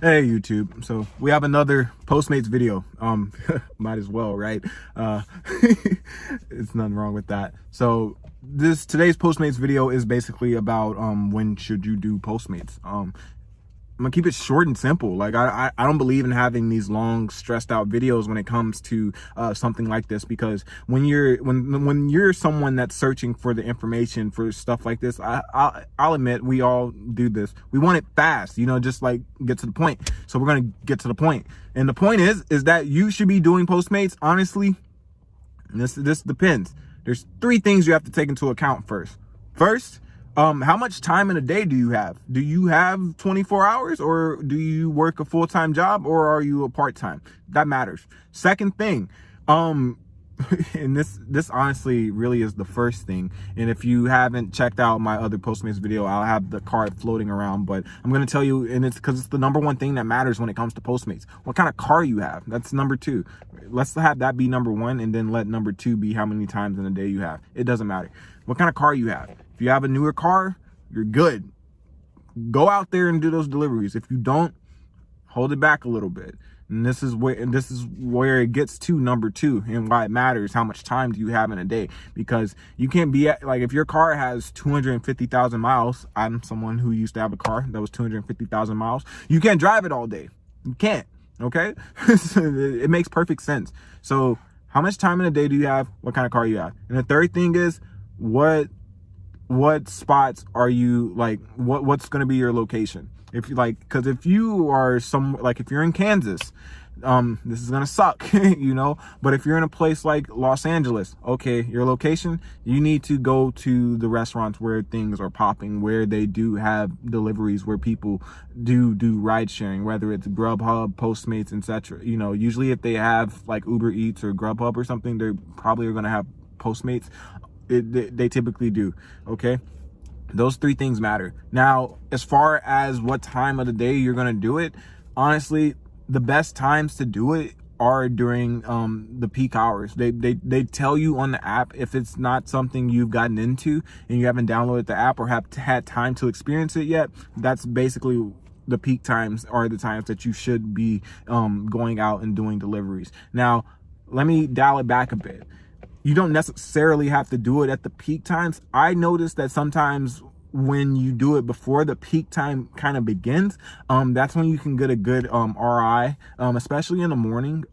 Hey YouTube, so we have another Postmates video. Might as well, right? uh it's nothing wrong with that. So today's Postmates video is basically about when should you do Postmates. I'm gonna keep it short and simple. Like I don't believe in having these long stressed out videos when it comes to something like this, because when you're someone that's searching for the information for stuff like this, I'll admit we all do this. We want it fast, just like get to the point. So we're gonna get to the point. And the point is that you should be doing Postmates, honestly. And this depends. There's three things you have to take into account first. First, how much time in a day do you have? Do you have 24 hours, or do you work a full-time job, or are you a part-time? That matters. Second thing, and this honestly really is the first thing. And if you haven't checked out my other Postmates video, I'll have the card floating around, but I'm going to tell you, and it's because it's the number one thing that matters when it comes to Postmates, what kind of car you have. That's number two. Let's have that be number one, and then let number two be how many times in a day you have. It doesn't matter what kind of car you have. If you have a newer car, you're good. Go out there and do those deliveries. If you don't, hold it back a little bit. And this is where it gets to number two, and why it matters how much time do you have in a day. Because you can't be like, if your car has 250,000 miles, I'm someone who used to have a car that was 250,000 miles, you can't drive it all day. You can't. Okay. It makes perfect sense. So how much time in a day do you have? What kind of car you have? And the third thing is, what spots are you, like, what's going to be your location? If you like, because if you are if you're in Kansas, this is gonna suck, but if you're in a place like Los Angeles, okay, your location, you need to go to the restaurants where things are popping, where they do have deliveries, where people do ride sharing, whether it's Grubhub, Postmates, etc. Usually if they have like Uber Eats or Grubhub or something, they probably are going to have Postmates. They typically do. Okay, those three things matter. Now, as far as what time of the day you're going to do it, honestly, the best times to do it are during the peak hours. They tell you on the app, if it's not something you've gotten into and you haven't downloaded the app or have had time to experience it yet, that's basically the peak times are the times that you should be going out and doing deliveries. Now, let me dial it back a bit. You don't necessarily have to do it at the peak times. I noticed that sometimes when you do it before the peak time kind of begins, that's when you can get a good RI, especially in the morning.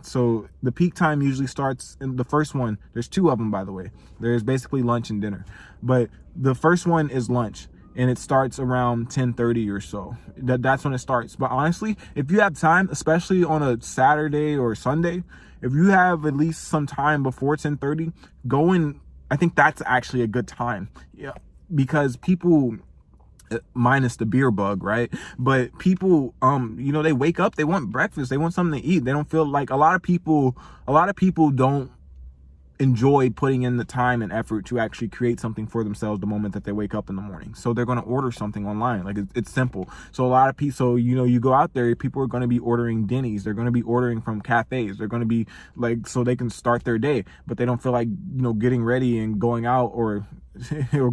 So the peak time usually starts in the first one. There's two of them, by the way. There's basically lunch and dinner, but the first one is lunch, and it starts around 10:30 or so. That's when it starts. But honestly, if you have time, especially on a Saturday or Sunday, if you have at least some time before 10:30, go in. I think that's actually a good time. Yeah, because people, minus the beer bug, right? But people, they wake up, they want breakfast, they want something to eat. They don't feel like, a lot of people don't enjoy putting in the time and effort to actually create something for themselves the moment that they wake up in the morning. So they're going to order something online. Like, it's simple. So a lot of people, so you go out there, people are going to be ordering Denny's, they're going to be ordering from cafes, they're going to be like, so they can start their day, but they don't feel like getting ready and going out, or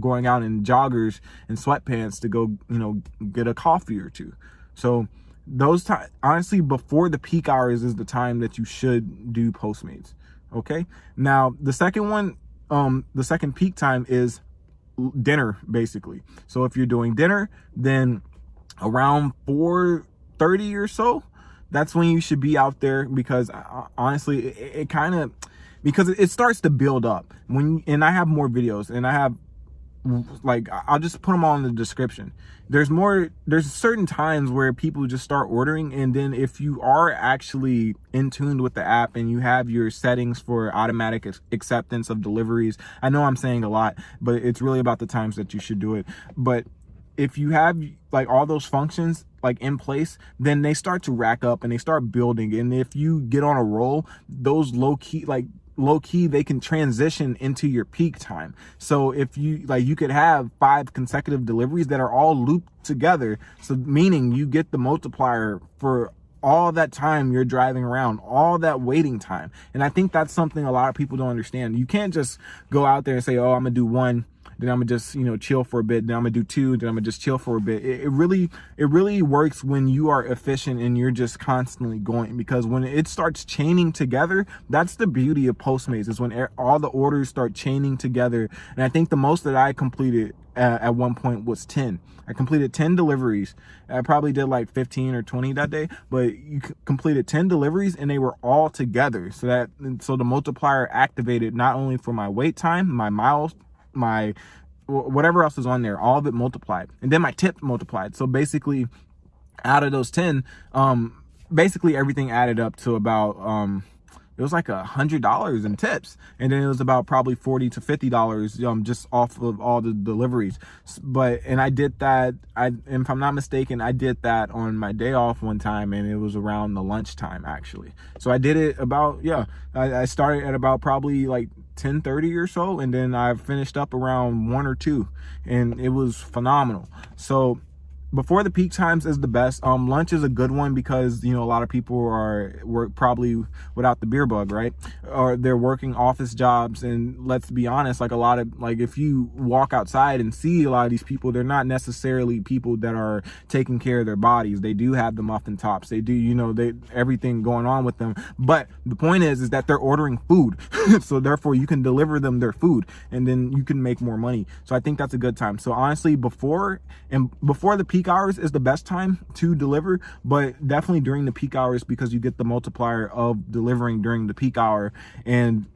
going out in joggers and sweatpants to go get a coffee or two. So those time, honestly, before the peak hours is the time that you should do Postmates. Okay, now the second one, the second peak time is dinner, basically. So if you're doing dinner, then around 4:30 or so, that's when you should be out there, because honestly, it kind of, because it starts to build up and I have more videos, and I have, like, I'll just put them all in the description. There's certain times where people just start ordering, and then if you are actually in tune with the app and you have your settings for automatic acceptance of deliveries, I know I'm saying a lot, but it's really about the times that you should do it. But if you have like all those functions like in place, then they start to rack up and they start building. And if you get on a roll, those low key, they can transition into your peak time. So if you you could have 5 consecutive deliveries that are all looped together, so meaning you get the multiplier for all that time you're driving around, all that waiting time. And I think that's something a lot of people don't understand. You can't just go out there and say, oh, I'm gonna do one then I'm gonna just, you know, chill for a bit, then I'm gonna do 2, then I'm gonna just chill for a bit. It really works when you are efficient and you're just constantly going, because when it starts chaining together, that's the beauty of Postmates, is when all the orders start chaining together. And I think the most that I completed at one point was 10. I completed 10 deliveries. I probably did like 15 or 20 that day, but you completed 10 deliveries and they were all together. So the multiplier activated not only for my wait time, my miles, my whatever else is on there, all of it multiplied. And then my tip multiplied. So basically out of those 10, basically everything added up to about, it was like $100 in tips, and then it was about probably $40 to $50 just off of all the deliveries. And I did that, if I'm not mistaken, I did that on my day off one time, and it was around the lunchtime actually. So I did it about, I started at about probably like 10:30 or so, and then I finished up around 1 or 2, and it was phenomenal. So before the peak times is the best. Lunch is a good one because, you know, a lot of people work probably without the beer bug, right? Or they're working office jobs, and let's be honest, like a lot of, like if you walk outside and see a lot of these people, they're not necessarily people that are taking care of their bodies. They do have the muffin tops, they do, you know, everything going on with them. But the point is that they're ordering food, so therefore you can deliver them their food, and then you can make more money. So I think that's a good time. So honestly, before the peak hours is the best time to deliver, but definitely during the peak hours, because you get the multiplier of delivering during the peak hour, and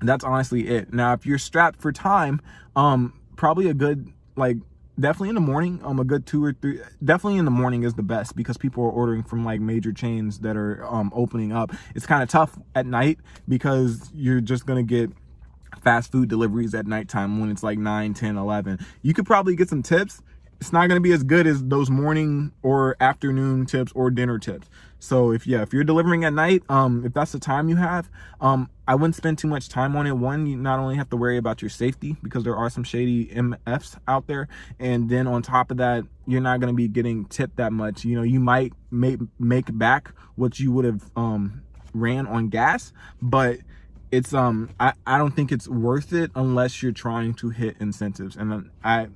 that's honestly it. Now, if you're strapped for time, probably a good, like, definitely in the morning, a good 2 or 3, definitely in the morning is the best, because people are ordering from like major chains that are opening up. It's kind of tough at night because you're just gonna get fast food deliveries at nighttime when it's like 9, 10, 11. You could probably get some tips. It's not going to be as good as those morning or afternoon tips or dinner tips. So if you're delivering at night, if that's the time you have, I wouldn't spend too much time on it. One, you not only have to worry about your safety, because there are some shady MFs out there, and then on top of that, you're not going to be getting tipped that much. You know, you might make back what you would have ran on gas, but it's I don't think it's worth it unless you're trying to hit incentives. And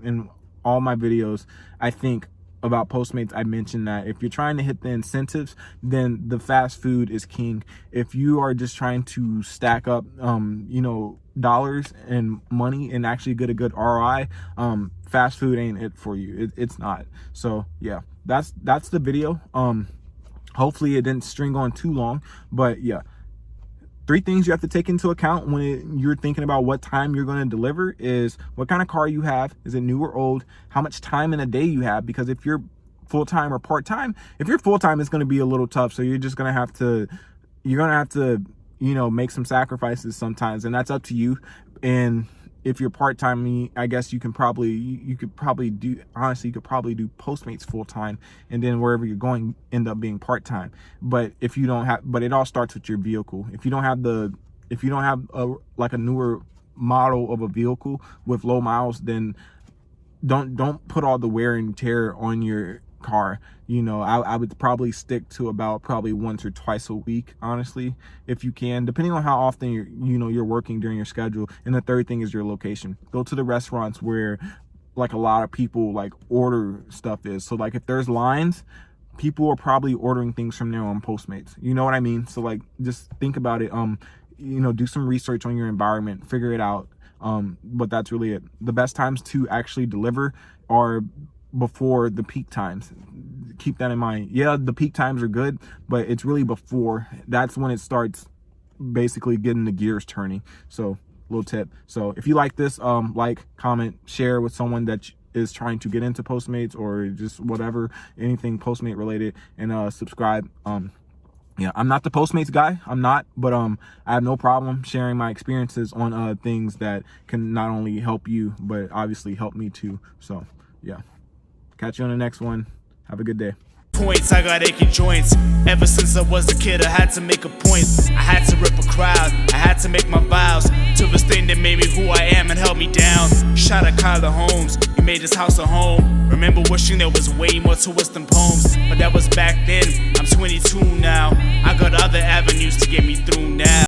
in all my videos, I think about Postmates, I mentioned that if you're trying to hit the incentives, then the fast food is king. If you are just trying to stack up you know, dollars and money and actually get a good ROI, fast food ain't it for you. It's not. So yeah, that's the video. Hopefully it didn't string on too long, but yeah, 3 things you have to take into account when you're thinking about what time you're going to deliver is what kind of car you have. Is it new or old? How much time in a day you have? Because if you're full-time or part-time, if you're full-time, it's going to be a little tough. So you're just going to have to, you know, make some sacrifices sometimes, and that's up to you. And if you're part-time, I guess you could probably do Postmates full-time, and then wherever you're going end up being part-time. But if you don't have, but it all starts with your vehicle. If you don't have like a newer model of a vehicle with low miles, then don't put all the wear and tear on your car. You know, I would probably stick to about probably once or twice a week, honestly, if you can, depending on how often you're working during your schedule. And the third thing is your location. Go to the restaurants where like a lot of people like order stuff is. So like if there's lines, people are probably ordering things from there on Postmates. You know what I mean? So like just think about it. You know, do some research on your environment, figure it out. But that's really it. The best times to actually deliver are before the peak times. Keep that in mind. Yeah, the peak times are good, but it's really before. That's when it starts basically getting the gears turning. So little tip. So if you like this, like, comment, share with someone that is trying to get into Postmates or just whatever, anything Postmate related, and subscribe. Yeah, I'm not the Postmates guy, I'm not, but I have no problem sharing my experiences on things that can not only help you, but obviously help me too. So yeah, catch you on the next one. Have a good day. Points, I got aching joints. Ever since I was a kid, I had to make a point. I had to rip a crowd, I had to make my vows to this thing that made me who I am and held me down. Shout out Kyler Holmes, you made this house a home. Remember wishing there was way more to us than poems, but that was back then. I'm 22 now, I got other avenues to get me through now.